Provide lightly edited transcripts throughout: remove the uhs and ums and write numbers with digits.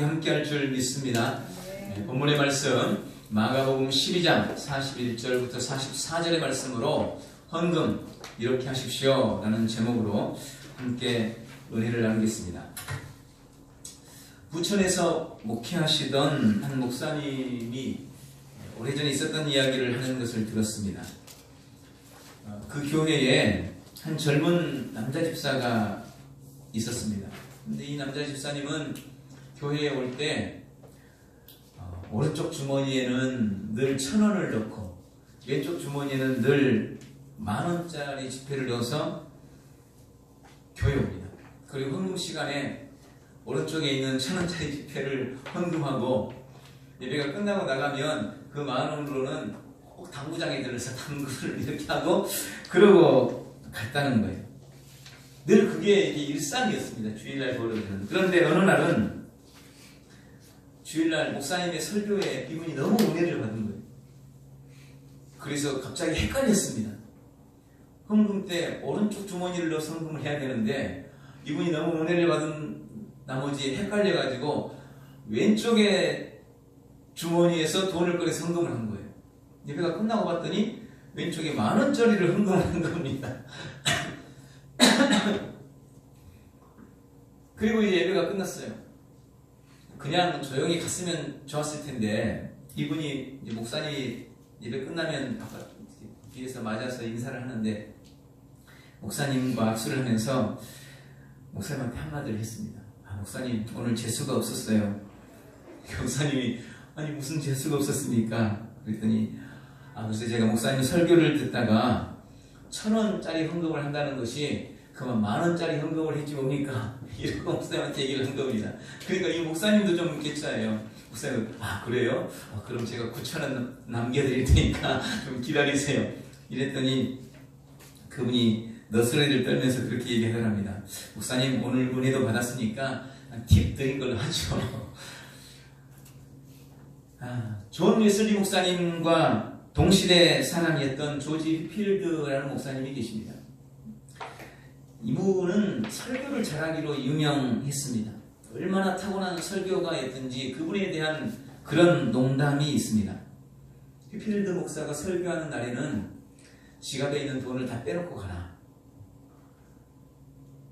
함께 할 줄 믿습니다. 본문의 말씀 마가복음 12장 41절부터 44절의 말씀으로 헌금 이렇게 하십시오 라는 제목으로 함께 은혜를 나누겠습니다. 부천에서 목회하시던 한 목사님이 오래전에 있었던 이야기를 하는 것을 들었습니다. 그 교회에 한 젊은 남자 집사가 있었습니다. 근데 이 남자 집사님은 교회에 올 때 오른쪽 주머니에는 늘 1,000원을 넣고 왼쪽 주머니에는 늘 10,000원짜리 지폐를 넣어서 교회에 옵니다. 그리고 헌금 시간에 오른쪽에 있는 1,000원짜리 지폐를 헌금하고 예배가 끝나고 나가면 그 10,000원으로는 꼭 당구장에 들어서 당구를 이렇게 하고 그러고 갔다는 거예요. 늘 그게 일상이었습니다. 주일날 벌어지는. 그런데 어느 날은 주일날 목사님의 설교에 이분이 너무 은혜를 받은 거예요. 그래서 갑자기 헷갈렸습니다. 헌금 때 오른쪽 주머니를 넣어서 헌금을 해야 되는데 이분이 너무 은혜를 받은 나머지 헷갈려가지고 왼쪽에 주머니에서 돈을 꺼내서 헌금을 한 거예요. 예배가 끝나고 봤더니 왼쪽에 10,000원짜리를 헌금을 한 겁니다. 그리고 이제 예배가 끝났어요. 그냥 조용히 갔으면 좋았을 텐데 이분이 이제 목사님이 예배 끝나면 아까 뒤에서 맞아서 인사를 하는데 목사님과 악수를 하면서 목사님한테 한마디를 했습니다. 목사님 오늘 재수가 없었어요. 목사님이 아니 무슨 재수가 없었습니까? 그랬더니 그래서 제가 목사님 설교를 듣다가 1,000원짜리 헌금을 한다는 것이 그만 10,000원짜리 헌금을 했지 뭡니까? 이러고 목사님한테 얘기를 한 겁니다. 그러니까 이 목사님도 좀 개짜예요. 목사님, 그래요? 그럼 제가 9,000원 남겨드릴 테니까 좀 기다리세요. 이랬더니 그분이 너스레를 떨면서 그렇게 얘기하더랍니다. 목사님 오늘 은혜도 받았으니까 팁 드린 걸로 하죠. 존 웨슬리 목사님과 동시대 사람이었던 조지 필드라는 목사님이 계십니다. 이분은 설교를 잘하기로 유명했습니다. 얼마나 타고난 설교가였든지 그분에 대한 그런 농담이 있습니다. 필드 목사가 설교하는 날에는 지갑에 있는 돈을 다 빼놓고 가라.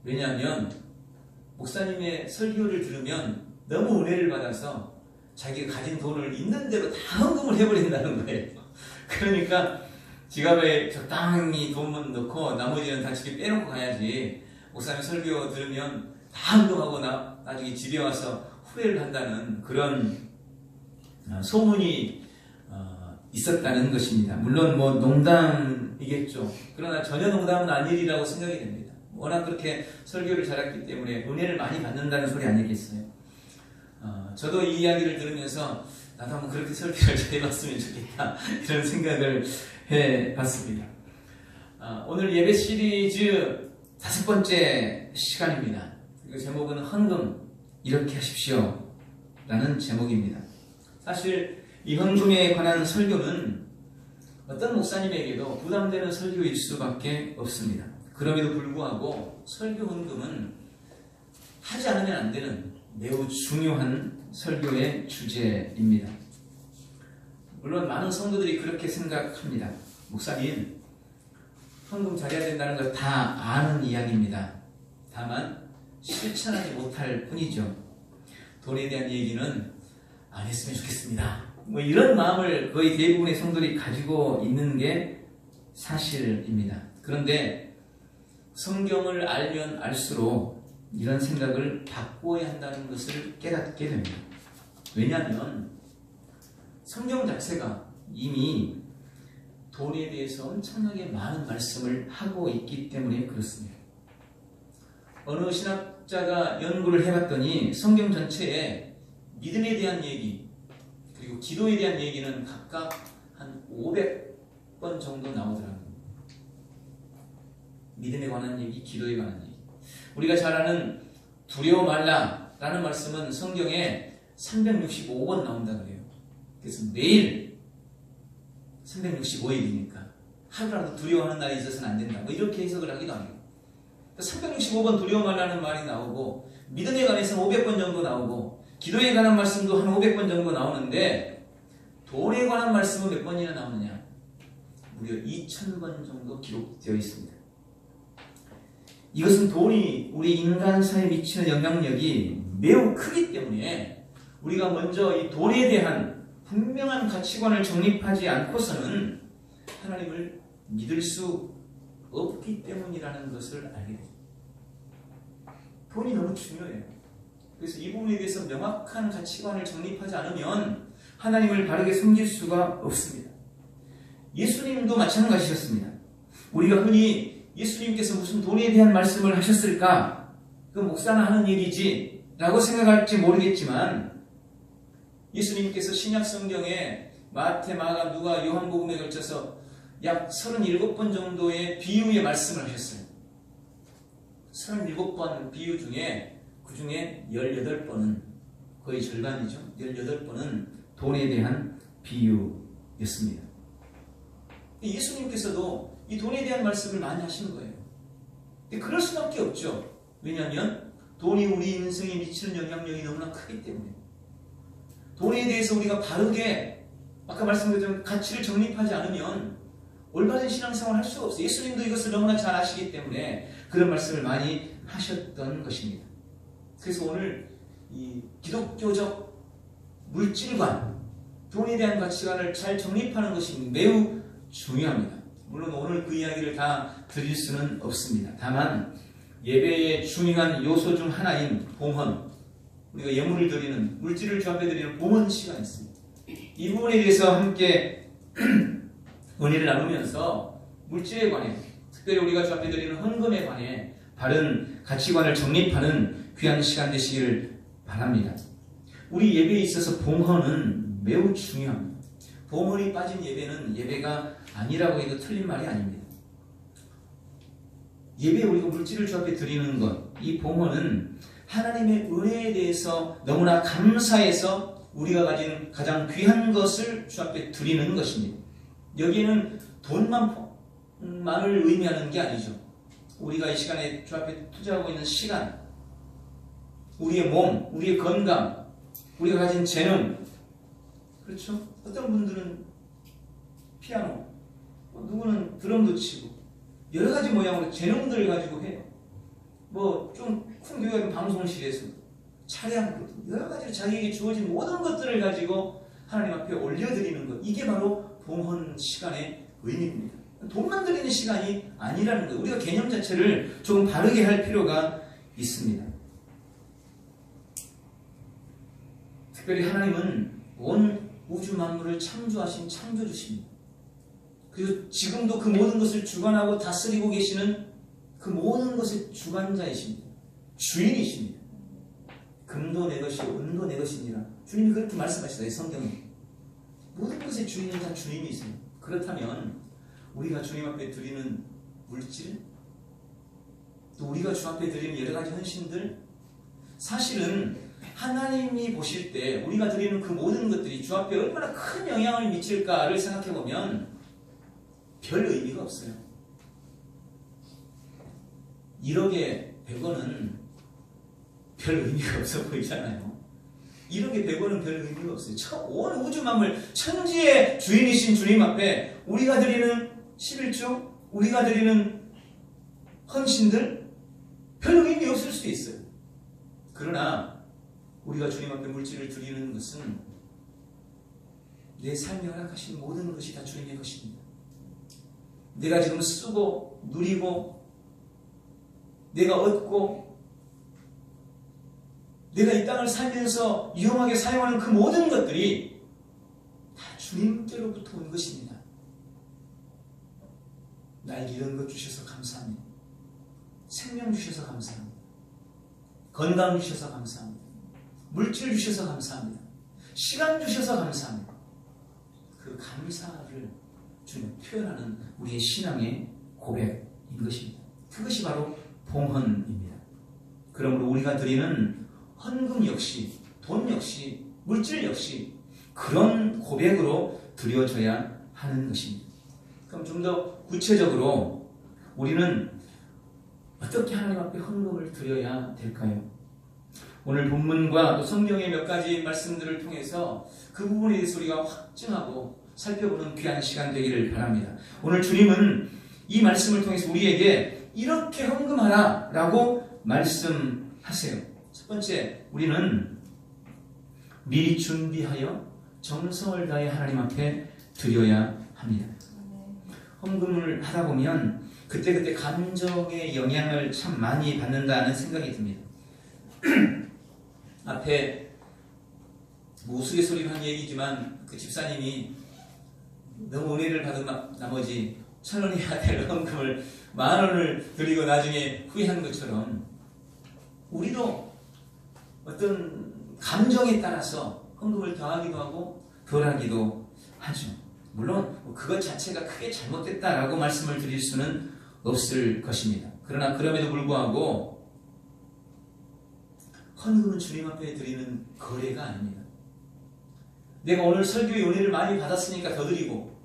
왜냐하면 목사님의 설교를 들으면 너무 은혜를 받아서 자기가 가진 돈을 있는 대로 다 헌금을 해버린다는 거예요. 그러니까 지갑에 적당히 돈만 넣고 나머지는 다 집에 빼놓고 가야지 목사님 설교 들으면 다 헌금하고 나중에 집에 와서 후회를 한다는 그런 소문이 있었다는 것입니다. 물론 뭐 농담이겠죠. 그러나 전혀 농담은 아니리라고 생각이 됩니다. 워낙 그렇게 설교를 잘했기 때문에 은혜를 많이 받는다는 소리 아니겠어요. 저도 이 이야기를 들으면서 나도 한번 그렇게 설교를 잘해봤으면 좋겠다 이런 생각을 해봤습니다. 오늘 예배 시리즈 5번째 시간입니다. 그 제목은 헌금 이렇게 하십시오 라는 제목입니다. 사실 이 헌금에 관한 설교는 어떤 목사님에게도 부담되는 설교일 수밖에 없습니다. 그럼에도 불구하고 설교 헌금은 하지 않으면 안 되는 매우 중요한 설교의 주제입니다. 물론 많은 성도들이 그렇게 생각합니다. 목사님, 헌금 잘해야 된다는 걸 다 아는 이야기입니다. 다만 실천하지 못할 뿐이죠. 돈에 대한 얘기는 안 했으면 좋겠습니다. 뭐 이런 마음을 거의 대부분의 성도들이 가지고 있는 게 사실입니다. 그런데 성경을 알면 알수록 이런 생각을 바꾸어야 한다는 것을 깨닫게 됩니다. 왜냐하면 성경 자체가 이미 돈에 대해서 엄청나게 많은 말씀을 하고 있기 때문에 그렇습니다. 어느 신학자가 연구를 해봤더니 성경 전체에 믿음에 대한 얘기 그리고 기도에 대한 얘기는 각각 한 500번 정도 나오더라고요. 믿음에 관한 얘기, 기도에 관한 얘기. 우리가 잘 아는 두려워 말라라는 말씀은 성경에 365번 나온다 그래요. 그래서 매일 365일이니까 하루라도 두려워하는 날이 있어서는 안 된다. 뭐 이렇게 해석을 하기도 합니다. 365번 두려워 말라는 말이 나오고 믿음에 관해서는 500번 정도 나오고 기도에 관한 말씀도 한 500번 정도 나오는데 돈에 관한 말씀은 몇 번이나 나오느냐? 무려 2000번 정도 기록되어 있습니다. 이것은 돈이 우리 인간사에 미치는 영향력이 매우 크기 때문에 우리가 먼저 이 돈에 대한 분명한 가치관을 정립하지 않고서는 하나님을 믿을 수 없기 때문이라는 것을 알게 됩니다. 돈이 너무 중요해요. 그래서 이 부분에 대해서 명확한 가치관을 정립하지 않으면 하나님을 바르게 섬길 수가 없습니다. 예수님도 마찬가지셨습니다. 우리가 흔히 예수님께서 무슨 돈에 대한 말씀을 하셨을까? 그 목사나 하는 얘기지 라고 생각할지 모르겠지만 예수님께서 신약 성경에 마태, 마가, 누가, 요한복음에 걸쳐서 약 37번 정도의 비유의 말씀을 하셨어요. 37번 비유 중에 그 중에 18번은 거의 절반이죠. 18번은 돈에 대한 비유였습니다. 예수님께서도 이 돈에 대한 말씀을 많이 하시는 거예요. 근데 그럴 수밖에 없죠. 왜냐하면 돈이 우리 인생에 미치는 영향력이 너무나 크기 때문에 돈에 대해서 우리가 바르게 아까 말씀드린 가치를 정립하지 않으면 올바른 신앙생활을 할 수가 없어요. 예수님도 이것을 너무나 잘 아시기 때문에 그런 말씀을 많이 하셨던 것입니다. 그래서 오늘 이 기독교적 물질관, 돈에 대한 가치관을 잘 정립하는 것이 매우 중요합니다. 물론 오늘 그 이야기를 다 드릴 수는 없습니다. 다만 예배의 중요한 요소 중 하나인 봉헌, 우리가 예물을 드리는, 물질을 주 앞에 드리는 봉헌 시간이 있습니다. 이 부분에 대해서 함께 은혜를 나누면서 물질에 관해, 특별히 우리가 주 앞에 드리는 헌금에 관해 바른 가치관을 정립하는 귀한 시간 되시기를 바랍니다. 우리 예배에 있어서 봉헌은 매우 중요합니다. 봉헌이 빠진 예배는 예배가 아니라고 해도 틀린 말이 아닙니다. 예배에 우리가 물질을 주 앞에 드리는 것, 이 봉헌은 하나님의 은혜에 대해서 너무나 감사해서 우리가 가진 가장 귀한 것을 주 앞에 드리는 것입니다. 여기에는 돈만을 의미하는 게 아니죠. 우리가 이 시간에 주 앞에 투자하고 있는 시간, 우리의 몸, 우리의 건강, 우리가 가진 재능, 그렇죠? 어떤 분들은 피아노, 누구는 드럼도 치고 여러 가지 모양으로 재능들을 가지고 해요. 뭐 좀 큰 교회 방송실에서 차량, 여러 가지로 자기에게 주어진 모든 것들을 가지고 하나님 앞에 올려드리는 것, 이게 바로 봉헌 시간의 의미입니다. 돈만 드리는 시간이 아니라는 거예요. 우리가 개념 자체를 조금 바르게 할 필요가 있습니다. 특별히 하나님은 온 우주 만물을 창조하신 창조주십니다. 그리고 지금도 그 모든 것을 주관하고 다스리고 계시는 그 모든 것의 주관자이십니다. 주인이십니다. 금도 내 것이요 은도 내 것이니라. 주님이 그렇게 말씀하시잖아요. 성경에. 모든 것의 주인은 다 주님이 있어요. 그렇다면 우리가 주님 앞에 드리는 물질, 또 우리가 주 앞에 드리는 여러 가지 헌신들, 사실은 하나님이 보실 때 우리가 드리는 그 모든 것들이 주 앞에 얼마나 큰 영향을 미칠까를 생각해 보면 별 의미가 없어요. 1억에 100원은 별 의미가 없어 보이잖아요. 1억에 100원은 별 의미가 없어요. 온 우주 만물 천지의 주인이신 주님 앞에 우리가 드리는 11조, 우리가 드리는 헌신들 별 의미 없을 수도 있어요. 그러나 우리가 주님 앞에 물질을 드리는 것은 내 삶에 허락하신 모든 것이 다 주님의 것입니다. 내가 지금 쓰고 누리고 내가 얻고 내가 이 땅을 살면서 유용하게 사용하는 그 모든 것들이 다 주님께로부터 온 것입니다. 나에게 이런 것 주셔서 감사합니다. 생명 주셔서 감사합니다. 건강 주셔서 감사합니다. 물질 주셔서 감사합니다. 시간 주셔서 감사합니다. 그 감사를 주님 표현하는 우리의 신앙의 고백인 것입니다. 그것이 바로 봉헌입니다. 그러므로 우리가 드리는 헌금 역시, 돈 역시, 물질 역시 그런 고백으로 드려져야 하는 것입니다. 그럼 좀 더 구체적으로 우리는 어떻게 하나님 앞에 헌금을 드려야 될까요? 오늘 본문과 또 성경의 몇 가지 말씀들을 통해서 그 부분에 대해서 우리가 확증하고 살펴보는 귀한 시간 되기를 바랍니다. 오늘 주님은 이 말씀을 통해서 우리에게 이렇게 헌금하라 라고 말씀하세요. 첫 번째, 우리는 미리 준비하여 정성을 다해 하나님 앞에 드려야 합니다. 헌금을 하다 보면 그때그때 감정의 영향을 참 많이 받는다는 생각이 듭니다. 앞에 우스갯소리로 한 얘기지만 그 집사님이 너무 은혜를 받은 나머지 1,000원이야 될 헌금을 10,000원을 드리고 나중에 후회한 것처럼 우리도 어떤 감정에 따라서 헌금을 더하기도 하고 덜하기도 하죠. 물론 그것 자체가 크게 잘못됐다라고 말씀을 드릴 수는 없을 것입니다. 그러나 그럼에도 불구하고 헌금은 주님 앞에 드리는 거래가 아닙니다. 내가 오늘 설교의 은혜를 많이 받았으니까 더 드리고,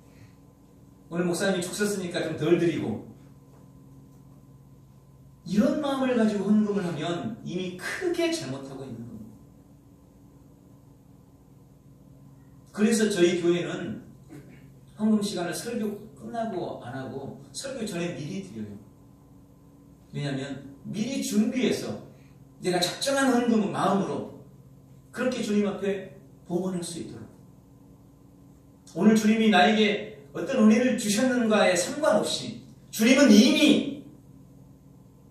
오늘 목사님이 juk 썼으니까 좀 덜 드리고, 이런 마음을 가지고 헌금을 하면 이미 크게 잘못하고 있는 겁니다. 그래서 저희 교회는 헌금 시간을 설교 끝나고 안 하고 설교 전에 미리 드려요. 왜냐하면 미리 준비해서 내가 작정한 헌금은 마음으로 그렇게 주님 앞에 봉헌할 수 있도록, 오늘 주님이 나에게 어떤 은혜를 주셨는가에 상관없이 주님은 이미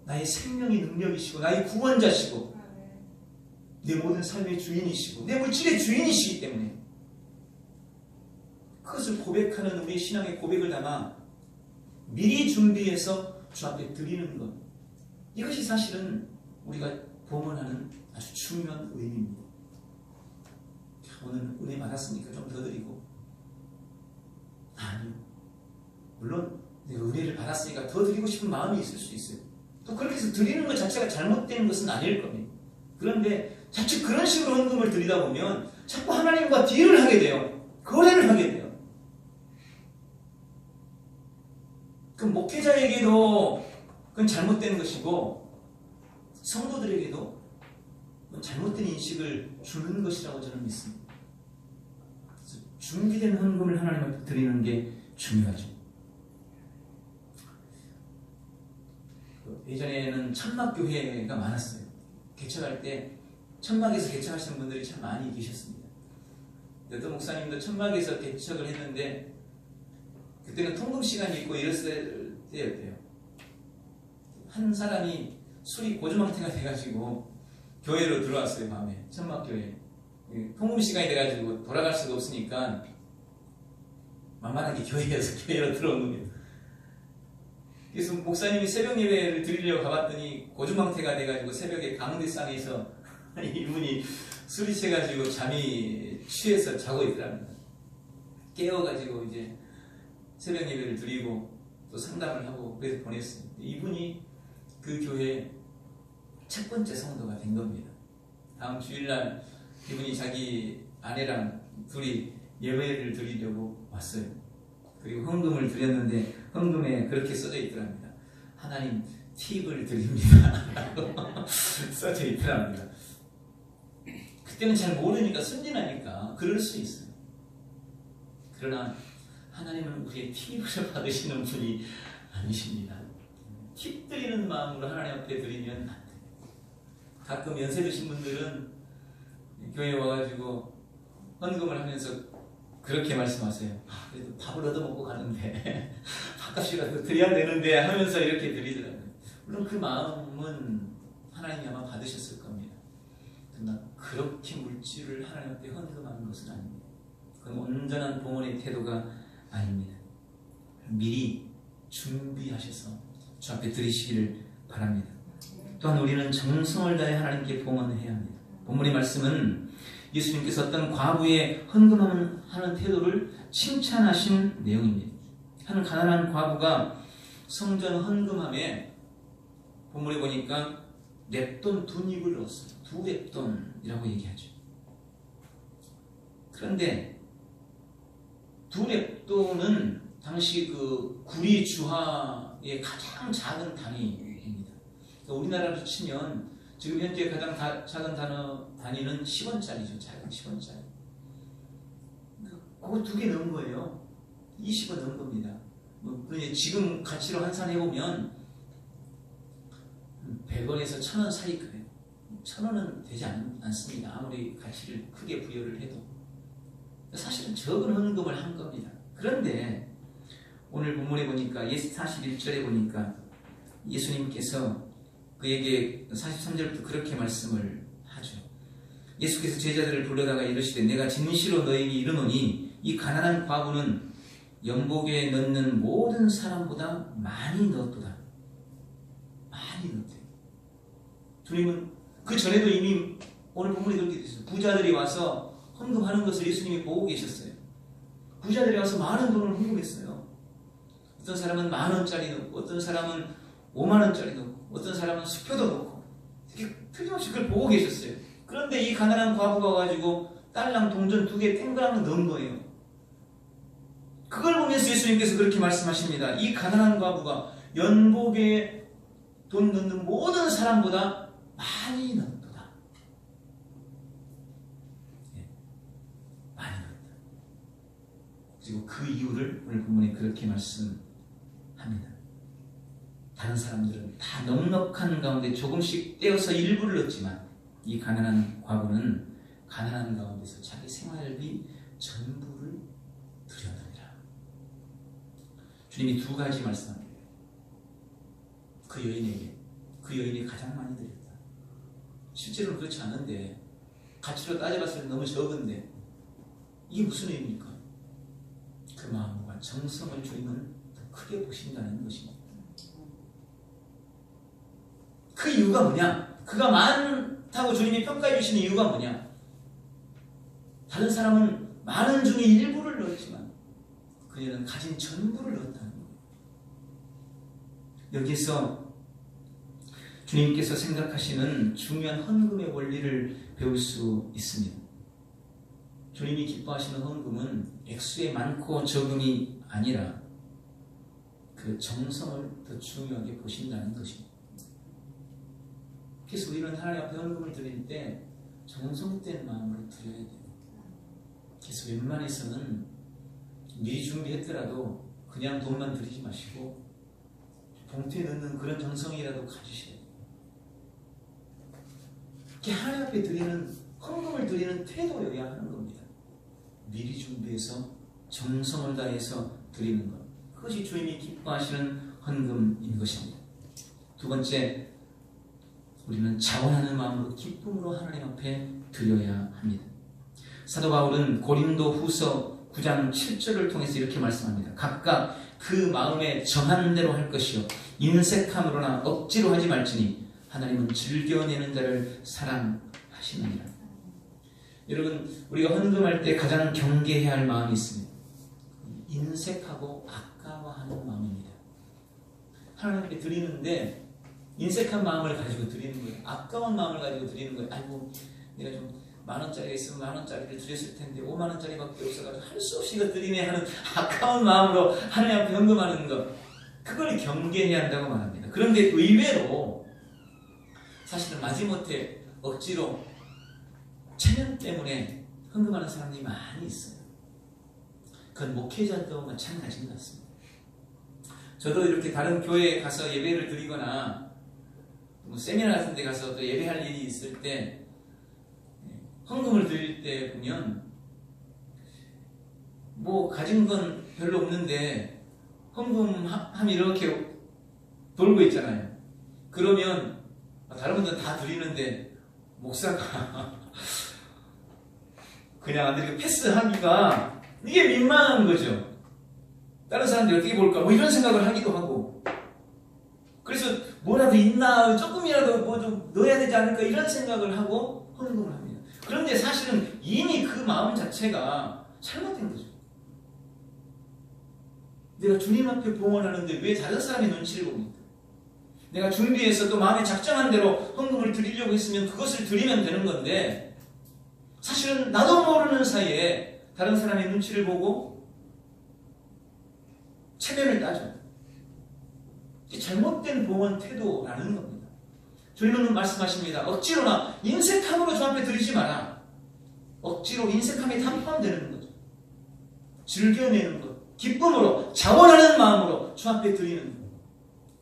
나의 생명의 능력이시고 나의 구원자시고 내 모든 삶의 주인이시고 내 물질의 주인이시기 때문에 그것을 고백하는 우리 신앙의 고백을 담아 미리 준비해서 주 앞에 드리는 것, 이것이 사실은 우리가 봉헌하는 아주 중요한 의미입니다. 오늘 은혜 받았으니까 좀 더 드리고, 아니요, 물론 내가 은혜를 받았으니까 더 드리고 싶은 마음이 있을 수 있어요. 또 그렇게 해서 드리는 것 자체가 잘못된 것은 아닐 겁니다. 그런데 자칫 그런 식으로 헌금을 드리다 보면 자꾸 하나님과 딜을 하게 돼요. 거래를 하게 돼요. 그럼 목회자에게도 그건 잘못된 것이고 성도들에게도 그건 잘못된 인식을 주는 것이라고 저는 믿습니다. 그래서 준비된 헌금을 하나님께 드리는 게 중요하죠. 예전에는 천막교회가 많았어요. 개척할 때 천막에서 개척하시는 분들이 참 많이 계셨습니다. 어떤 목사님도 천막에서 개척을 했는데 그때는 통금 시간이 있고 이랬을 때였대요. 한 사람이 술이 고주망태가 돼가지고 교회로 들어왔어요. 밤에 천막교회 통금 시간이 돼가지고 돌아갈 수가 없으니까 만만하게 교회로 들어온 겁니다. 그래서 목사님이 새벽 예배를 드리려고 가봤더니 고주망태가 돼가지고 새벽에 강대상에서 이분이 술이 취해가지고 잠이 취해서 자고 있더랍니다. 깨워가지고 이제 새벽 예배를 드리고 또 상담을 하고 그래서 보냈어요. 이분이 그 교회 첫 번째 성도가 된 겁니다. 다음 주일날 이분이 자기 아내랑 둘이 예배를 드리려고 왔어요. 그리고 헌금을 드렸는데 헌금에 그렇게 써져 있더랍니다. 하나님 팁을 드립니다 라고 써져 있더랍니다. 그때는 잘 모르니까 순진하니까 그럴 수 있어요. 그러나 하나님은 우리의 팁을 받으시는 분이 아니십니다. 팁 드리는 마음으로 하나님 앞에 드리면 안 돼요. 가끔 연세 드신 분들은 교회에 와가지고 헌금을 하면서 그렇게 말씀하세요. 그래도 밥을 얻어먹고 가는데 밥값이라도 드려야 되는데 하면서 이렇게 드리더라고요. 물론 그 마음은 하나님이 아마 받으셨을 겁니다. 그러나 그렇게 물질을 하나님 앞에 헌금하는 것은 아닙니다. 그건 온전한 봉헌의 태도가 아닙니다. 미리 준비하셔서 주 앞에 드리시기를 바랍니다. 또한 우리는 정성을 다해 하나님께 봉헌해야 합니다. 본문의 말씀은 예수님께서 어떤 과부의 헌금하는 태도를 칭찬하신 내용입니다. 한 가난한 과부가 성전 헌금함에 본문에 보니까 랩돈 2닙을 넣었어요. 2랩돈이라고 얘기하죠. 그런데 2랩돈은 당시 그 구리 주화의 가장 작은 단위입니다. 그러니까 우리나라로 치면 지금 현재 가장 작은 단위는 10원짜리죠. 작은 10원짜리. 그거 2개 넣은 거예요. 20원 넣은 겁니다. 지금 가치로 환산해보면 100원에서 1000원 사이 거예요. 1000원은 되지 않습니다. 아무리 가치를 크게 부여를 해도. 사실은 적은 헌금을 한 겁니다. 그런데 오늘 본문에 보니까 41절에 보니까 예수님께서 그에게 43절부터 그렇게 말씀을 하죠. 예수께서 제자들을 불러다가 이르시되 내가 진실로 너희에게 이르노니 이 가난한 과부는 연복에 넣는 모든 사람보다 많이 넣었도다. 많이 넣었대요. 주님은 그 전에도 이미 오늘 본문에 그렇게 됐어요. 부자들이 와서 헌금하는 것을 예수님이 보고 계셨어요. 부자들이 와서 많은 돈을 헌금했어요. 어떤 사람은 10,000원짜리 넣고, 어떤 사람은 50,000원짜리 넣고, 어떤 사람은 수표도 넣고, 이렇게 틀림없이 그걸 보고 계셨어요. 그런데 이 가난한 과부가 와가지고 딸랑 동전 2개 땡그랑 넣은 거예요. 그걸 보면서 예수님께서 그렇게 말씀하십니다. 이 가난한 과부가 연복에 돈 넣는 모든 사람보다 많이 넣었다. 네. 많이 넣었다. 그리고 그 이유를 오늘 본문에 그렇게 말씀합니다. 다른 사람들은 다 넉넉한 가운데 조금씩 떼어서 일부를 넣었지만 이 가난한 과부는 가난한 가운데서 자기 생활비 전부를 드렸느니라. 주님이 2가지 말씀합니다. 그 여인이 가장 많이 드렸다. 실제로는 그렇지 않은데 가치로 따져봤을 때 너무 적은데 이게 무슨 의미입니까? 그 마음과 정성을 주님은 더 크게 보신다는 것입니다. 그 이유가 뭐냐? 그가 많다고 주님이 평가해 주시는 이유가 뭐냐? 다른 사람은 많은 중에 일부를 넣었지만 그녀는 가진 전부를 넣었다는 거예요. 여기서 주님께서 생각하시는 중요한 헌금의 원리를 배울 수 있습니다. 주님이 기뻐하시는 헌금은 액수의 많고 적음이 아니라 그 정성을 더 중요하게 보신다는 것입니다. 그래서 우리는 하나님 앞에 헌금을 드릴 때 정성된 마음으로 드려야 돼요. 그래서 웬만해서는 미리 준비했더라도 그냥 돈만 드리지 마시고 봉투에 넣는 그런 정성이라도 가지셔야 돼요. 그게 하나님 앞에 드리는 헌금을 드리는 태도여야 하는 겁니다. 미리 준비해서 정성을 다해서 드리는 것. 그것이 주님이 기뻐하시는 헌금인 것입니다. 2번째, 우리는 자원하는 마음으로 기쁨으로 하나님 앞에 드려야 합니다. 사도 바울은 고린도 후서 9장 7절을 통해서 이렇게 말씀합니다. 각각 그 마음에 정한 대로 할 것이요 인색함으로나 억지로 하지 말지니 하나님은 즐겨내는 자를 사랑하시느니라. 여러분, 우리가 헌금할 때 가장 경계해야 할 마음이 있습니다. 인색하고 아까워하는 마음입니다. 하나님께 드리는데 인색한 마음을 가지고 드리는 거예요. 아까운 마음을 가지고 드리는 거예요. 아이고, 내가 좀 10,000원짜리 있으면 10,000원짜리를 드렸을 텐데 50,000원짜리밖에 없어가지고 할 수 없이 이거 드리네 하는 아까운 마음으로 하나님 앞에 헌금하는 것, 그걸 경계해야 한다고 말합니다. 그런데 의외로 사실은 마지못해 억지로 체면 때문에 헌금하는 사람들이 많이 있어요. 그건 목회자도 마찬가지인 것 같습니다. 저도 이렇게 다른 교회에 가서 예배를 드리거나 세미나 같은 데 가서 또 예배할 일이 있을 때 헌금을 드릴 때 보면 뭐 가진 건 별로 없는데 헌금하면 이렇게 돌고 있잖아요. 그러면 다른 분들은 다 드리는데 목사가 그냥 안 드리고 패스하기가 이게 민망한 거죠. 다른 사람들이 어떻게 볼까 뭐 이런 생각을 하기도 하고, 그래서 뭐라도 있나 조금이라도 뭐 좀 넣어야 되지 않을까 이런 생각을 하고 헌금을 합니다. 그런데 사실은 이미 그 마음 자체가 잘못된 거죠. 내가 주님 앞에 봉헌하는데 왜 다른 사람의 눈치를 봅니까? 내가 준비해서 또 마음에 작정한 대로 헌금을 드리려고 했으면 그것을 드리면 되는 건데, 사실은 나도 모르는 사이에 다른 사람의 눈치를 보고 체면을 따져. 잘못된 봉헌 태도라는 겁니다. 주님은 말씀하십니다. 억지로나 인색함으로 주 앞에 드리지 마라. 억지로 인색함이 다 포함되는 거죠. 즐겨내는 것, 기쁨으로 자원하는 마음으로 주 앞에 드리는 것,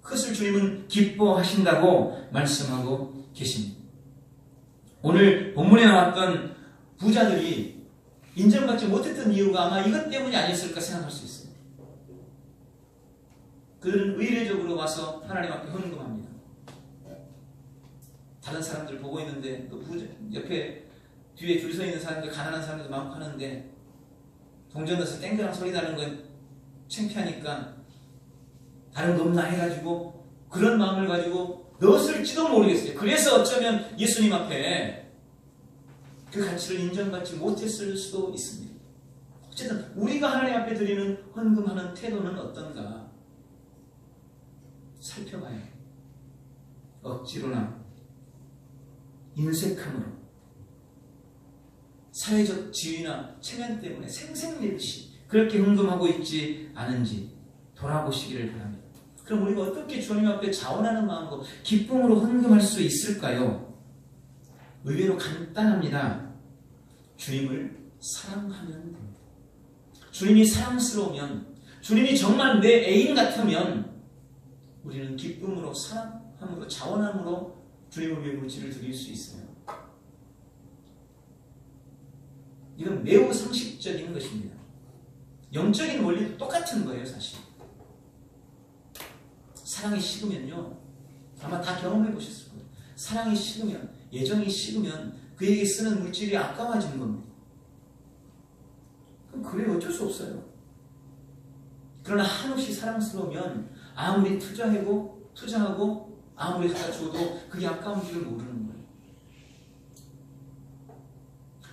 그것을 주님은 기뻐하신다고 말씀하고 계십니다. 오늘 본문에 나왔던 부자들이 인정받지 못했던 이유가 아마 이것 때문이 아니었을까 생각할 수 있어요. 그들은 의례적으로 와서 하나님 앞에 헌금합니다. 다른 사람들 보고 있는데 또 부자, 옆에 뒤에 줄 서 있는 사람들, 가난한 사람들 많고 하는데 동전 넣어서 땡그랑 소리 나는 건 창피하니까 다른 거 없나 해가지고 그런 마음을 가지고 넣었을지도 모르겠어요. 그래서 어쩌면 예수님 앞에 그 가치를 인정받지 못했을 수도 있습니다. 어쨌든 우리가 하나님 앞에 드리는 헌금하는 태도는 어떤가 살펴봐야 해요. 억지로나 인색함으로 사회적 지위나 체면 때문에 생색내듯이 그렇게 헌금하고 있지 않은지 돌아보시기를 바랍니다. 그럼 우리가 어떻게 주님 앞에 자원하는 마음으로 기쁨으로 헌금할 수 있을까요? 의외로 간단합니다. 주님을 사랑하면 됩니다. 주님이 사랑스러우면, 주님이 정말 내 애인 같으면 우리는 기쁨으로 사랑함으로 자원함으로 주님을 위해 물질을 드릴 수 있어요. 이건 매우 상식적인 것입니다. 영적인 원리도 똑같은 거예요, 사실. 사랑이 식으면요, 아마 다 경험해 보셨을 거예요. 사랑이 식으면, 애정이 식으면 그에게 쓰는 물질이 아까워지는 겁니다. 그럼 그래 어쩔 수 없어요. 그러나 한없이 사랑스러우면 아무리 투자하고 아무리 갖다 줘도 그게 아까운 줄을 모르는 거예요.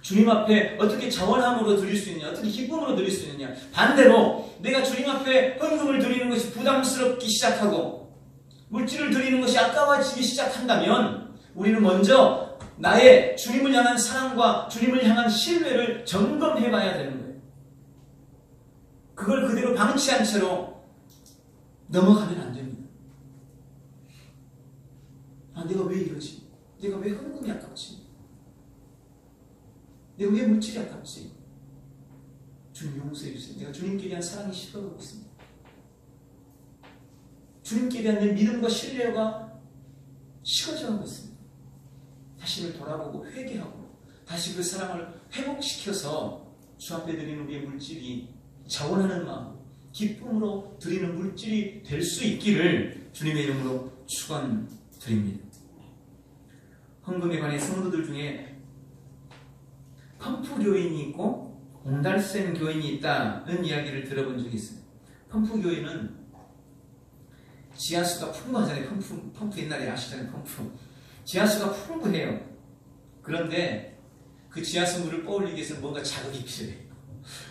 주님 앞에 어떻게 자원함으로 드릴 수 있느냐, 어떻게 기쁨으로 드릴 수 있느냐. 반대로 내가 주님 앞에 헌금을 드리는 것이 부담스럽기 시작하고 물질을 드리는 것이 아까워지기 시작한다면 우리는 먼저 나의 주님을 향한 사랑과 주님을 향한 신뢰를 점검해 봐야 되는 거예요. 그걸 그대로 방치한 채로 넘어가면 안 됩니다. 아, 내가 왜 이러지? 내가 왜 헌금이 아깝지? 내가 왜 물질이 아깝지? 주님 용서해 주세요. 내가 주님께 대한 사랑이 식어가고 있습니다. 주님께 대한 내 믿음과 신뢰가 식어져가고 있습니다. 자신을 돌아보고 회개하고 다시 그 사랑을 회복시켜서 주 앞에 드리는 우리의 물질이 자원하는 마음, 기쁨으로 드리는 물질이 될 수 있기를 주님의 이름으로 축원드립니다. 헌금에 관해 성도들 중에 펌프 교인이 있고 옹달샘 교인이 있다는 이야기를 들어본 적이 있어요. 펌프 교인은 지하수가 풍부하잖아요. 펌프 옛날에 아시잖아요. 펌프. 지하수가 풍부해요. 그런데 그 지하수 물을 떠올리기 위해서 뭔가 자극이 필요해요.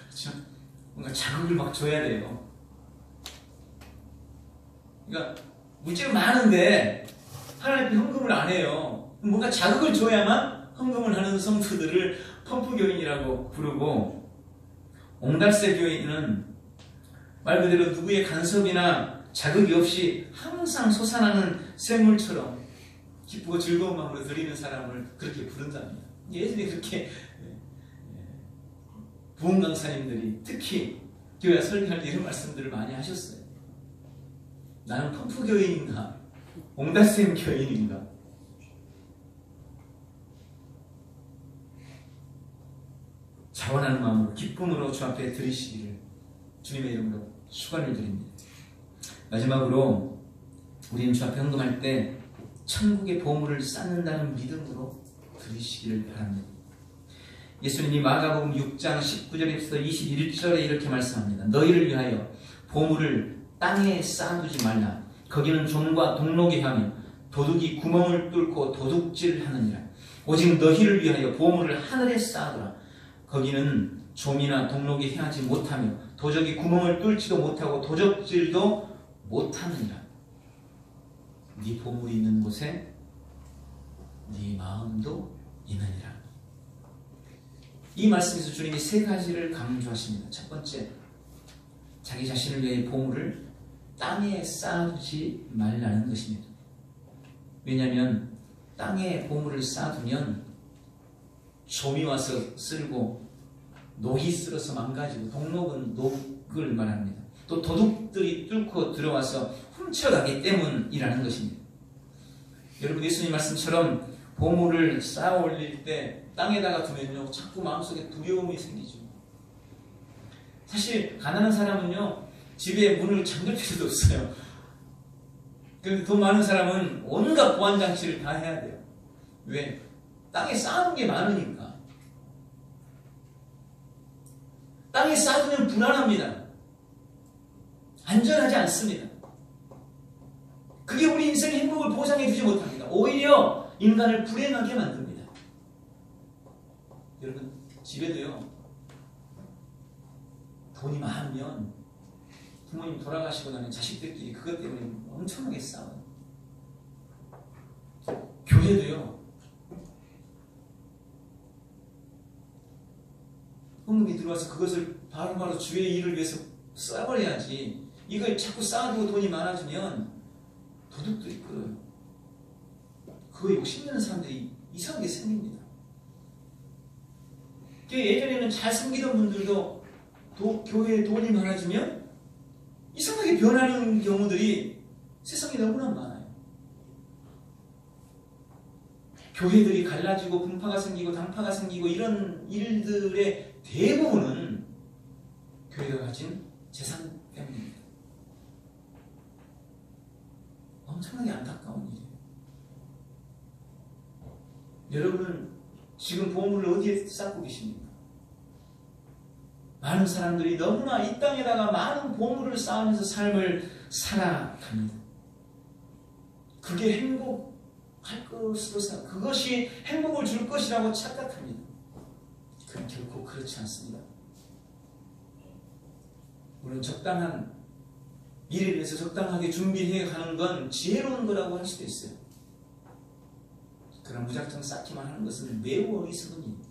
그렇죠? 뭔가 자극을 막 줘야 돼요. 그러니까 물질은 많은데 하나님 앞에 헌금을 안 해요. 뭔가 자극을 줘야만 헌금을 하는 성도들을 펌프 교인이라고 부르고, 옹달새 교인은 말 그대로 누구의 간섭이나 자극이 없이 항상 솟아나는 샘물처럼 기쁘고 즐거운 마음으로 드리는 사람을 그렇게 부른답니다. 예전에 그렇게 부흥 강사님들이 특히 교회 설교할 때 이런 말씀들을 많이 하셨어요. 나는 펌프 교인인가 옹달샘 교인인가. 자원하는 마음으로 기쁨으로 주 앞에 드리시기를 주님의 이름으로 축원을 드립니다. 마지막으로 우리는 주 앞에 헌금할 때 천국의 보물을 쌓는다는 믿음으로 드리시기를 바랍니다. 예수님이 마가복음 6장 19절에서 21절에 이렇게 말씀합니다. 너희를 위하여 보물을 땅에 쌓아두지 말라. 거기는 종과 동록이 하며 도둑이 구멍을 뚫고 도둑질하느니라. 오직 너희를 위하여 보물을 하늘에 쌓아두라. 거기는 좀이나 동록이 행하지 못하며 도적이 구멍을 뚫지도 못하고 도적질도 못하느니라. 네 보물이 있는 곳에 네 마음도 있느니라. 이 말씀에서 주님이 세 가지를 강조하십니다. 첫 번째, 자기 자신을 위해 보물을 땅에 쌓아두지 말라는 것입니다. 왜냐하면 땅에 보물을 쌓아두면 좀이 와서 쓸고 녹이 쓸어서 망가지고 동록은 녹을 말합니다. 또 도둑들이 뚫고 들어와서 훔쳐가기 때문이라는 것입니다. 여러분, 예수님 말씀처럼 보물을 쌓아 올릴 때 땅에다가 두면요 자꾸 마음속에 두려움이 생기죠. 사실 가난한 사람은요 집에 문을 잠글 필요도 없어요. 그런데 돈 많은 사람은 온갖 보안장치를 다 해야 돼요. 왜? 땅에 쌓아놓은 게 많으니까. 땅에 쌓아두면 불안합니다. 안전하지 않습니다. 그게 우리 인생의 행복을 보장해 주지 못합니다. 오히려 인간을 불행하게 만듭니다. 여러분, 집에도요 돈이 많으면 부모님 돌아가시고 나면 자식들끼리 그것 때문에 엄청나게 싸워요. 교회도요 헌금이 들어와서 그것을 바로바로 주의 일을 위해서 써버려야지. 이걸 자꾸 쌓아두고 돈이 많아지면 도둑들이 끌어요. 그거 욕심내는 사람들이 이상하게 생깁니다. 예전에는 잘 섬기던 분들도 교회에 돈이 많아지면 이상하게 변하는 경우들이 세상에 너무나 많아요. 교회들이 갈라지고 분파가 생기고 당파가 생기고 이런 일들의 대부분은 교회가 가진 재산 때문입니다. 엄청나게 안타까운 일이에요. 여러분은 지금 보물을 어디에 쌓고 계십니까? 많은 사람들이 너무나 이 땅에다가 많은 보물을 쌓으면서 삶을 살아갑니다. 그게 행복할 것으로 그것이 행복을 줄 것이라고 착각합니다. 그건 결코 그렇지 않습니다. 물론 적당한 미래를 위해서 적당하게 준비해 가는 건 지혜로운 거라고 할 수도 있어요. 그러나 무작정 쌓기만 하는 것은 매우 어리석은 일입니다.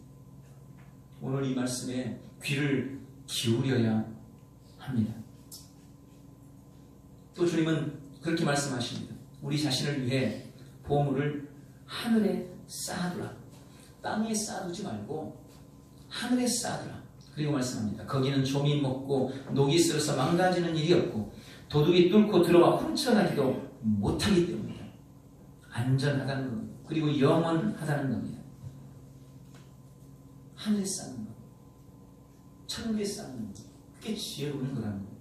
오늘 이 말씀에 귀를 기울여야 합니다. 또 주님은 그렇게 말씀하십니다. 우리 자신을 위해 보물을 하늘에 쌓아두라. 땅에 쌓아두지 말고 하늘에 쌓아두라. 그리고 말씀합니다. 거기는 좀이 먹고 녹이 쓸어서 망가지는 일이 없고 도둑이 뚫고 들어와 훔쳐가지도 못하기 때문이다. 안전하다는 겁니다. 그리고 영원하다는 겁니다. 하늘에 쌓는 것, 천국에 쌓는 것, 그게 지혜로운 거라는 거예요.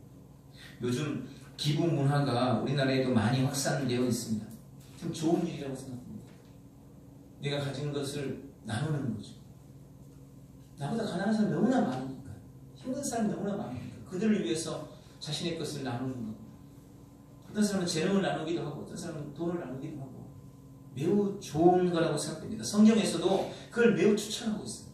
요즘 기부 문화가 우리나라에도 많이 확산되어 있습니다. 참 좋은 일이라고 생각합니다. 내가 가진 것을 나누는 거죠. 나보다 가난한 사람이 너무나 많으니까, 힘든 사람이 너무나 많으니까 그들을 위해서 자신의 것을 나누는 것. 어떤 사람은 재능을 나누기도 하고 어떤 사람은 돈을 나누기도 하고 매우 좋은 거라고 생각됩니다. 성경에서도 그걸 매우 추천하고 있습니다.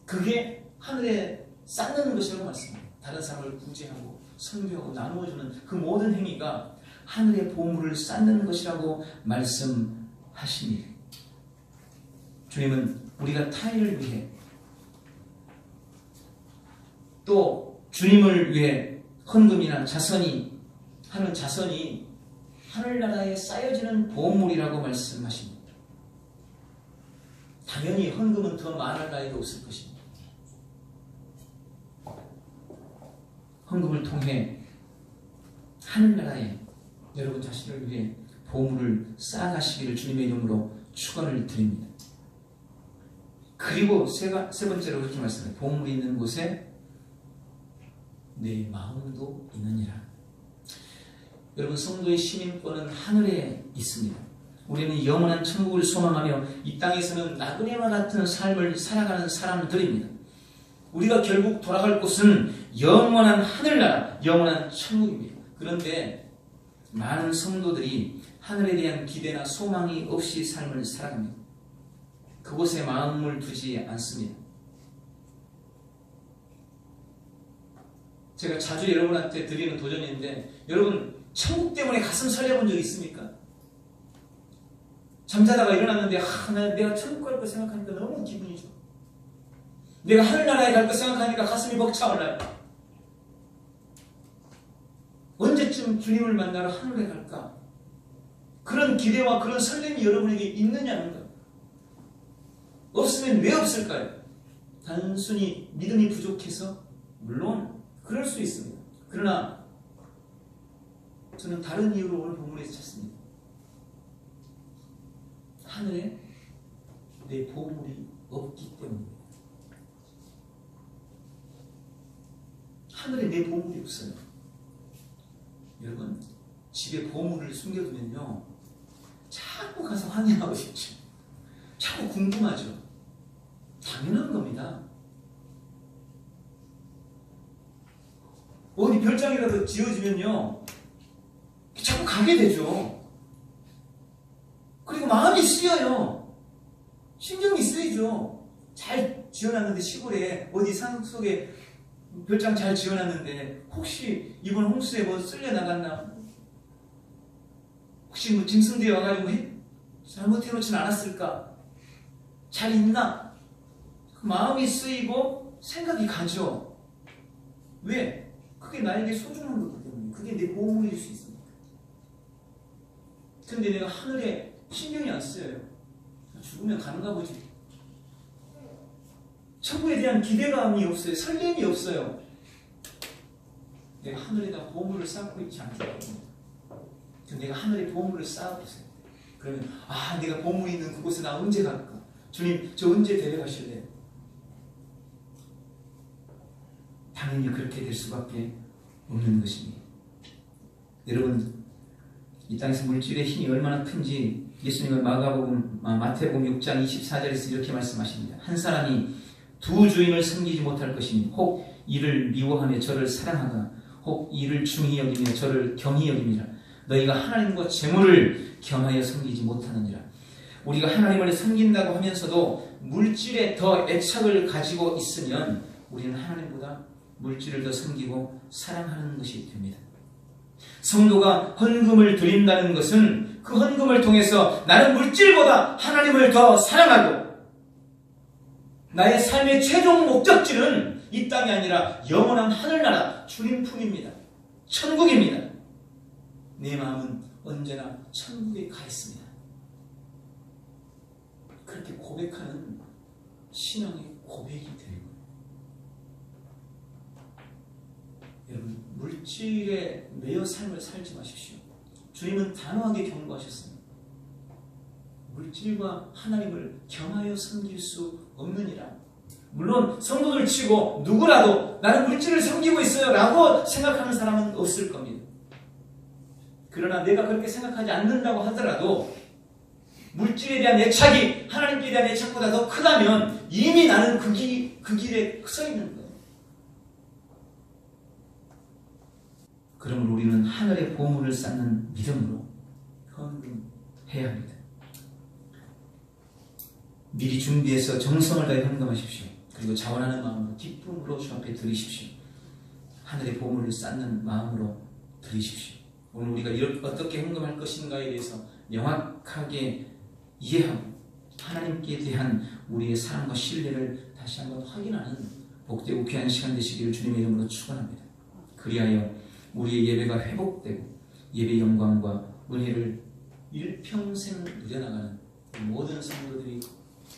그게 하늘에 쌓는 것이라고 말씀합니다. 다른 사람을 구제하고 선교하고 나누어주는 그 모든 행위가 하늘의 보물을 쌓는 것이라고 말씀하십니다. 주님은 우리가 타인을 위해 또 주님을 위해 헌금이나 하는 자선이 하늘나라에 쌓여지는 보물이라고 말씀하십니다. 당연히 헌금은 더 많을 나위도 없을 것입니다. 헌금을 통해 하늘나라에 여러분 자신을 위해 보물을 쌓아가시기를 주님의 이름으로 축원을 드립니다. 그리고 세 번째로 그렇게 말씀해요. 보물이 있는 곳에 내 마음도 있느니라. 여러분, 성도의 시민권은 하늘에 있습니다. 우리는 영원한 천국을 소망하며 이 땅에서는 나그네와 같은 삶을 살아가는 사람들입니다. 우리가 결국 돌아갈 곳은 영원한 하늘나라, 영원한 천국입니다. 그런데 많은 성도들이 하늘에 대한 기대나 소망이 없이 삶을 살아갑니다. 그곳에 마음을 두지 않습니다. 제가 자주 여러분한테 드리는 도전인데, 여러분 천국 때문에 가슴 설레본 적 있습니까? 잠자다가 일어났는데 내가 천국 갈 거 생각하니까 너무 기분이 좋아. 내가 하늘나라에 갈 거 생각하니까 가슴이 벅차올라요. 언제쯤 주님을 만나러 하늘에 갈까? 그런 기대와 그런 설렘이 여러분에게 있느냐는 것. 없으면 왜 없을까요? 단순히 믿음이 부족해서? 물론 그럴 수 있습니다. 그러나 저는 다른 이유로 오늘 본문에서 찾습니다. 하늘에 내 보물이 없기 때문입니다. 하늘에 내 보물이 없어요. 여러분, 집에 보물을 숨겨두면요, 자꾸 가서 확인하고 싶죠. 자꾸 궁금하죠. 당연한 겁니다. 어디 별장이라도 지어지면요, 자꾸 가게 되죠. 그리고 마음이 쓰여요. 신경이 쓰이죠. 잘 지어놨는데, 시골에 어디 산속에 별장 잘 지어놨는데 혹시 이번 홍수에 뭐 쓸려 나갔나? 혹시 뭐 짐승들이 와가지고 잘못해놓진 않았을까? 잘 있나? 그 마음이 쓰이고 생각이 가죠. 왜? 그게 나에게 소중한 거기 때문에. 그게 내 보물일 수 있습니다. 근데 내가 하늘에 신경이 안 쓰여요. 죽으면 가는가 보지. 천국에 대한 기대감이 없어요. 설렘이 없어요. 내가 하늘에다 보물을 쌓고 있지 않기 때문에. 내가 하늘에 보물을 쌓아보세요. 그러면 내가 보물이 있는 그곳에 나 언제 갈까? 주님, 저 언제 데려가실래요? 당연히 그렇게 될 수밖에 없는 것입니다. 여러분, 이 땅에서 물질의 힘이 얼마나 큰지 예수님은 마태복음 6장 24절에서 이렇게 말씀하십니다. 한 사람이 두 주인을 섬기지 못할 것이니 혹 이를 미워하며 저를 사랑하거나 혹 이를 중히 여기며 저를 경히 여김이라. 너희가 하나님과 재물을 겸하여 섬기지 못하느니라. 우리가 하나님을 섬긴다고 하면서도 물질에 더 애착을 가지고 있으면 우리는 하나님보다 물질을 더 섬기고 사랑하는 것이 됩니다. 성도가 헌금을 드린다는 것은 그 헌금을 통해서 나는 물질보다 하나님을 더 사랑하고 나의 삶의 최종 목적지는 이 땅이 아니라 영원한 하늘나라 주님 품입니다. 천국입니다. 내 마음은 언제나 천국에 가 있습니다. 그렇게 고백하는 신앙의 고백이 되는 거예요. 여러분, 물질에 매여 삶을 살지 마십시오. 주님은 단호하게 경고하셨습니다. 물질과 하나님을 겸하여 섬길 수 없느니라. 물론 성도들 치고 누구라도 나는 물질을 섬기고 있어요 라고 생각하는 사람은 없을 겁니다. 그러나 내가 그렇게 생각하지 않는다고 하더라도 물질에 대한 애착이 하나님께 대한 애착보다 더 크다면 이미 나는 그 길에 서 있는 거예요. 그러므로 우리는 하늘의 보물을 쌓는 믿음으로 헌금해야 합니다. 미리 준비해서 정성을 다해 헌금하십시오. 그리고 자원하는 마음으로 기쁨으로 주 앞에 드리십시오. 하늘의 보물을 쌓는 마음으로 드리십시오. 오늘 우리가 어떻게 헌금할 것인가에 대해서 명확하게 이해하고 하나님께 대한 우리의 사랑과 신뢰를 다시 한번 확인하는 복되고 귀한 시간 되시기를 주님의 이름으로 축원합니다. 그리하여 우리의 예배가 회복되고 예배의 영광과 은혜를 일평생 누려나가는 모든 성도들이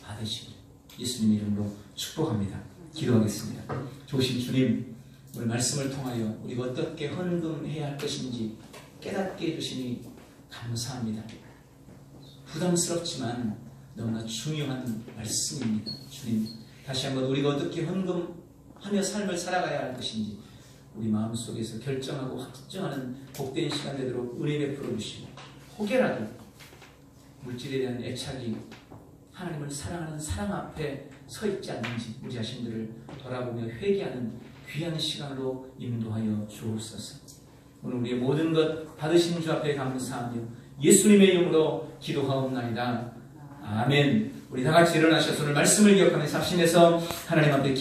받으시길 예수님의 이름으로 축복합니다. 기도하겠습니다. 좋으신 주님, 오늘 말씀을 통하여 우리가 어떻게 헌금해야 할 것인지 깨닫게 해주시니 감사합니다. 부담스럽지만 너무나 중요한 말씀입니다. 주님, 다시 한번 우리가 어떻게 헌금하며 삶을 살아가야 할 것인지 우리 마음속에서 결정하고 확정하는 복된 시간 되도록 은혜 베풀어 주시고 혹여라도 물질에 대한 애착이 하나님을 사랑하는 사랑 앞에 서 있지 않는지 우리 자신들을 돌아보며 회개하는 귀한 시간으로 인도하여 주옵소서. 오늘 우리의 모든 것 받으신 주 앞에 감사하며 예수님의 이름으로 기도하옵나이다. 아멘. 우리 다 같이 일어나셔서 오늘 말씀을 기억하며 삽심해서 하나님 앞에